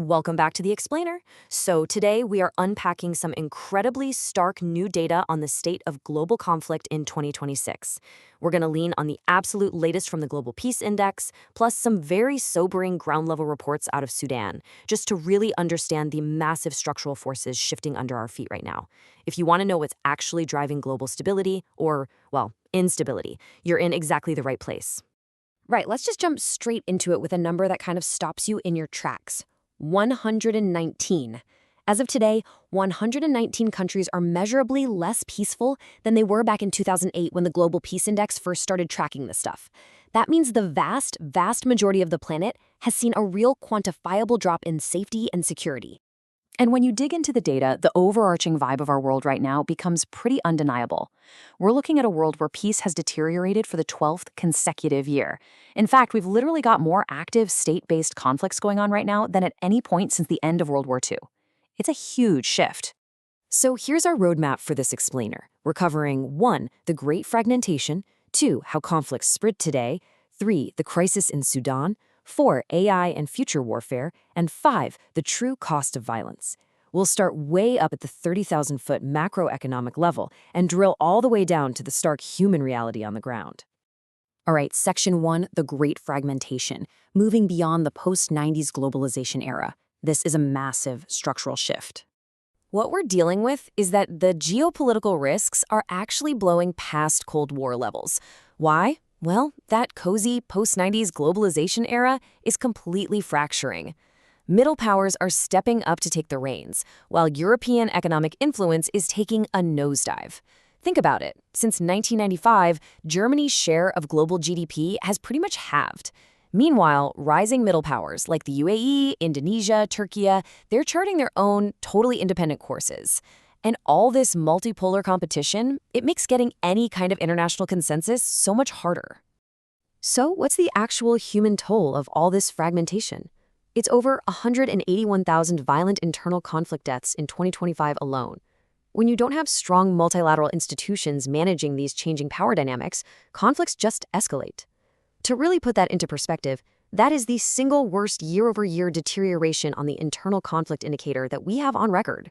Welcome back to The Explainer. So today we are unpacking some incredibly stark new data on the state of global conflict in 2026. We're going to lean on the absolute latest from the Global Peace Index, plus some very sobering ground-level reports out of Sudan, just to really understand the massive structural forces shifting under our feet right now. If you want to know what's actually driving global stability, or, well, instability, you're in exactly the right place. Right, let's just jump straight into it with a number that kind of stops you in your tracks. 119. As of today, 119 countries are measurably less peaceful than they were back in 2008 when the Global Peace Index first started tracking this stuff. That means the vast majority of the planet has seen a real quantifiable drop in safety and security. And when you dig into the data, the overarching vibe of our world right now becomes pretty undeniable. We're looking at a world where peace has deteriorated for the 12th consecutive year. In fact, we've literally got more active state-based conflicts going on right now than at any point since the end of World War II. It's a huge shift. So here's our roadmap for this explainer. We're covering 1. The Great Fragmentation, 2. How conflicts spread today, 3. The crisis in Sudan, 4. AI and future warfare, and 5. The true cost of violence. We'll start way up at the 30,000-foot macroeconomic level and drill all the way down to the stark human reality on the ground. All right, Section 1, the Great Fragmentation, moving beyond the post-90s globalization era. This is a massive structural shift. What we're dealing with is that the geopolitical risks are actually blowing past Cold War levels. Why? Well, that cozy post-90s globalization era is completely fracturing. Middle powers are stepping up to take the reins, while European economic influence is taking a nosedive. Think about it. Since 1995, Germany's share of global GDP has pretty much halved. Meanwhile, rising middle powers like the UAE, Indonesia, Turkey, they're charting their own totally independent courses. And all this multipolar competition, it makes getting any kind of international consensus so much harder. So what's the actual human toll of all this fragmentation? It's over 181,000 violent internal conflict deaths in 2025 alone. When you don't have strong multilateral institutions managing these changing power dynamics, conflicts just escalate. To really put that into perspective, that is the single worst year-over-year deterioration on the internal conflict indicator that we have on record.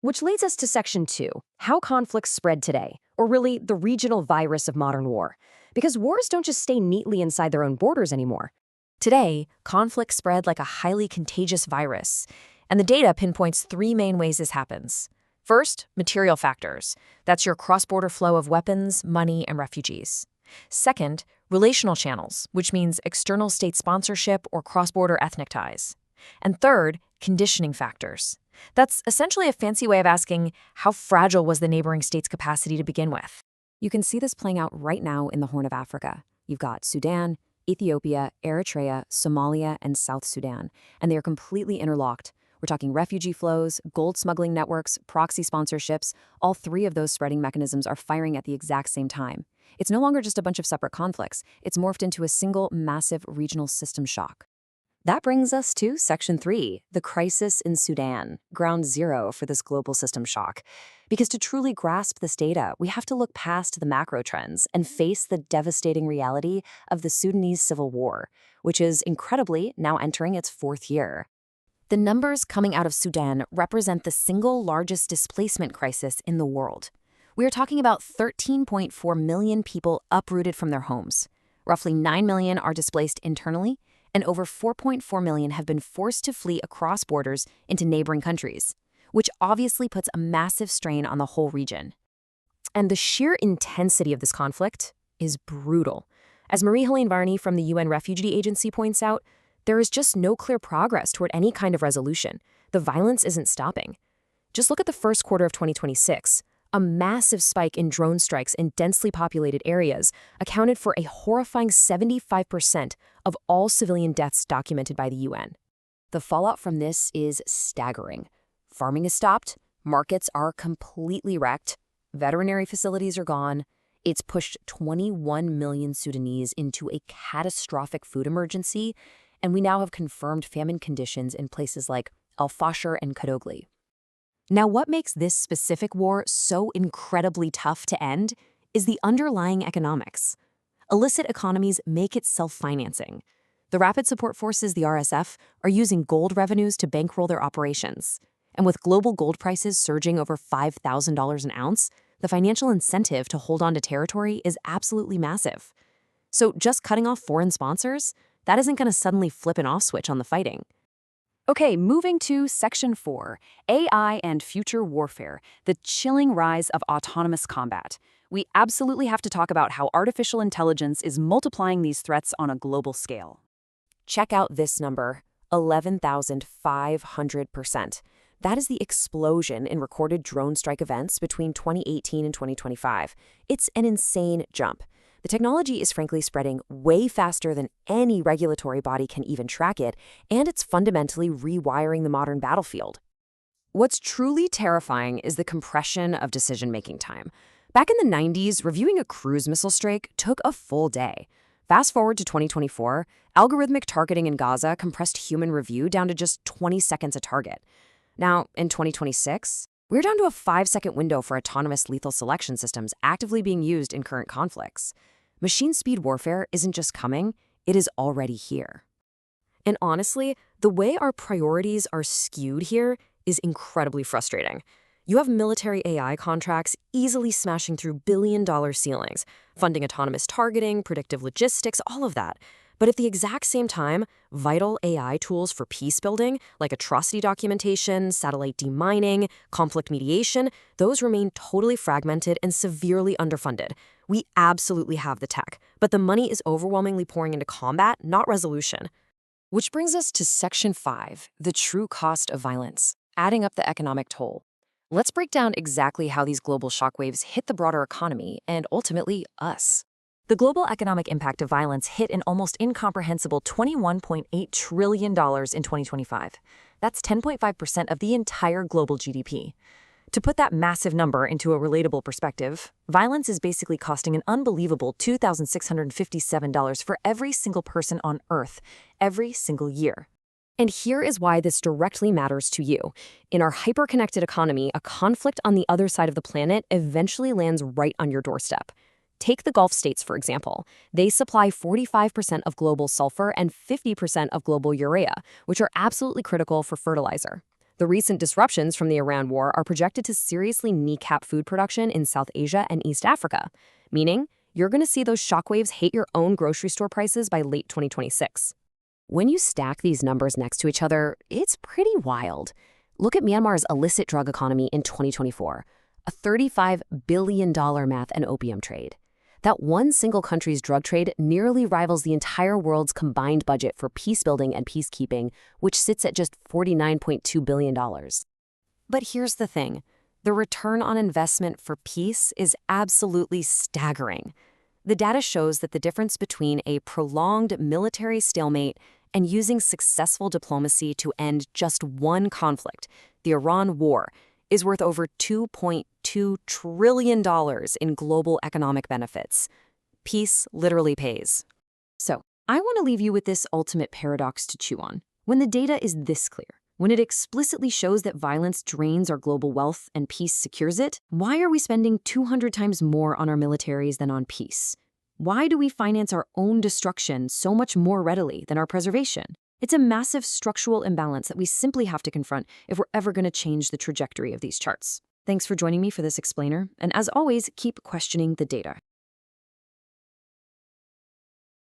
Which leads us to Section 2, how conflicts spread today, or really the regional virus of modern war. Because wars don't just stay neatly inside their own borders anymore. Today, conflicts spread like a highly contagious virus, and the data pinpoints 3 main ways this happens. First, material factors. That's your cross-border flow of weapons, money, and refugees. Second, relational channels, which means external state sponsorship or cross-border ethnic ties. And third, conditioning factors. That's essentially a fancy way of asking how fragile was the neighboring state's capacity to begin with. You can see this playing out right now in the Horn of Africa. You've got Sudan, Ethiopia, Eritrea, Somalia, and South Sudan, and they are completely interlocked. We're talking refugee flows, gold smuggling networks, proxy sponsorships. All 3 of those spreading mechanisms are firing at the exact same time. It's no longer just a bunch of separate conflicts. It's morphed into a single, massive regional system shock. That brings us to Section 3, the crisis in Sudan, ground zero for this global system shock. Because to truly grasp this data, we have to look past the macro trends and face the devastating reality of the Sudanese civil war, which is incredibly now entering its 4th year. The numbers coming out of Sudan represent the single largest displacement crisis in the world. We are talking about 13.4 million people uprooted from their homes. Roughly 9 million are displaced internally, and over 4.4 million have been forced to flee across borders into neighboring countries, which obviously puts a massive strain on the whole region. And the sheer intensity of this conflict is brutal. As Marie-Helene Varney from the UN Refugee Agency points out, there is just no clear progress toward any kind of resolution. The violence isn't stopping. Just look at the first quarter of 2026. A massive spike in drone strikes in densely populated areas accounted for a horrifying 75% of all civilian deaths documented by the UN. The fallout from this is staggering. Farming is stopped, markets are completely wrecked, veterinary facilities are gone. It's pushed 21 million Sudanese into a catastrophic food emergency, and we now have confirmed famine conditions in places like Al Fasher and Kadogli. Now, what makes this specific war so incredibly tough to end is the underlying economics. Illicit economies make it self-financing. The Rapid Support Forces, the RSF, are using gold revenues to bankroll their operations. And with global gold prices surging over $5,000 an ounce, the financial incentive to hold on to territory is absolutely massive. So just cutting off foreign sponsors, that isn't going to suddenly flip an off switch on the fighting. Okay, moving to Section 4, AI and Future Warfare, the chilling rise of autonomous combat. We absolutely have to talk about how artificial intelligence is multiplying these threats on a global scale. Check out this number, 11,500%. That is the explosion in recorded drone strike events between 2018 and 2025. It's an insane jump. The technology is frankly spreading way faster than any regulatory body can even track it, and it's fundamentally rewiring the modern battlefield. What's truly terrifying is the compression of decision-making time. Back in the 90s, reviewing a cruise missile strike took a full day. Fast forward to 2024, algorithmic targeting in Gaza compressed human review down to just 20 seconds a target. Now, in 2026, we're down to a 5-second window for autonomous lethal selection systems actively being used in current conflicts. Machine speed warfare isn't just coming, it is already here. And honestly, the way our priorities are skewed here is incredibly frustrating. You have military AI contracts easily smashing through billion-dollar ceilings, funding autonomous targeting, predictive logistics, all of that. But at the exact same time, vital AI tools for peace building, like atrocity documentation, satellite demining, conflict mediation, those remain totally fragmented and severely underfunded. We absolutely have the tech, but the money is overwhelmingly pouring into combat, not resolution. Which brings us to Section 5, the true cost of violence, adding up the economic toll. Let's break down exactly how these global shockwaves hit the broader economy and ultimately us. The global economic impact of violence hit an almost incomprehensible $21.8 trillion in 2025. That's 10.5% of the entire global GDP. To put that massive number into a relatable perspective, violence is basically costing an unbelievable $2,657 for every single person on Earth, every single year. And here is why this directly matters to you. In our hyper-connected economy, a conflict on the other side of the planet eventually lands right on your doorstep. Take the Gulf states, for example. They supply 45% of global sulfur and 50% of global urea, which are absolutely critical for fertilizer. The recent disruptions from the Iran war are projected to seriously kneecap food production in South Asia and East Africa, meaning you're going to see those shockwaves hit your own grocery store prices by late 2026. When you stack these numbers next to each other, it's pretty wild. Look at Myanmar's illicit drug economy in 2024, a $35 billion meth and opium trade. That one single country's drug trade nearly rivals the entire world's combined budget for peacebuilding and peacekeeping, which sits at just $49.2 billion. But here's the thing. The return on investment for peace is absolutely staggering. The data shows that the difference between a prolonged military stalemate and using successful diplomacy to end just one conflict, the Iran war, is worth over $2.2 trillion in global economic benefits. Peace literally pays. So, I want to leave you with this ultimate paradox to chew on. When the data is this clear, when it explicitly shows that violence drains our global wealth and peace secures it, why are we spending 200 times more on our militaries than on peace? Why do we finance our own destruction so much more readily than our preservation? It's a massive structural imbalance that we simply have to confront if we're ever going to change the trajectory of these charts. Thanks for joining me for this explainer, and as always, keep questioning the data.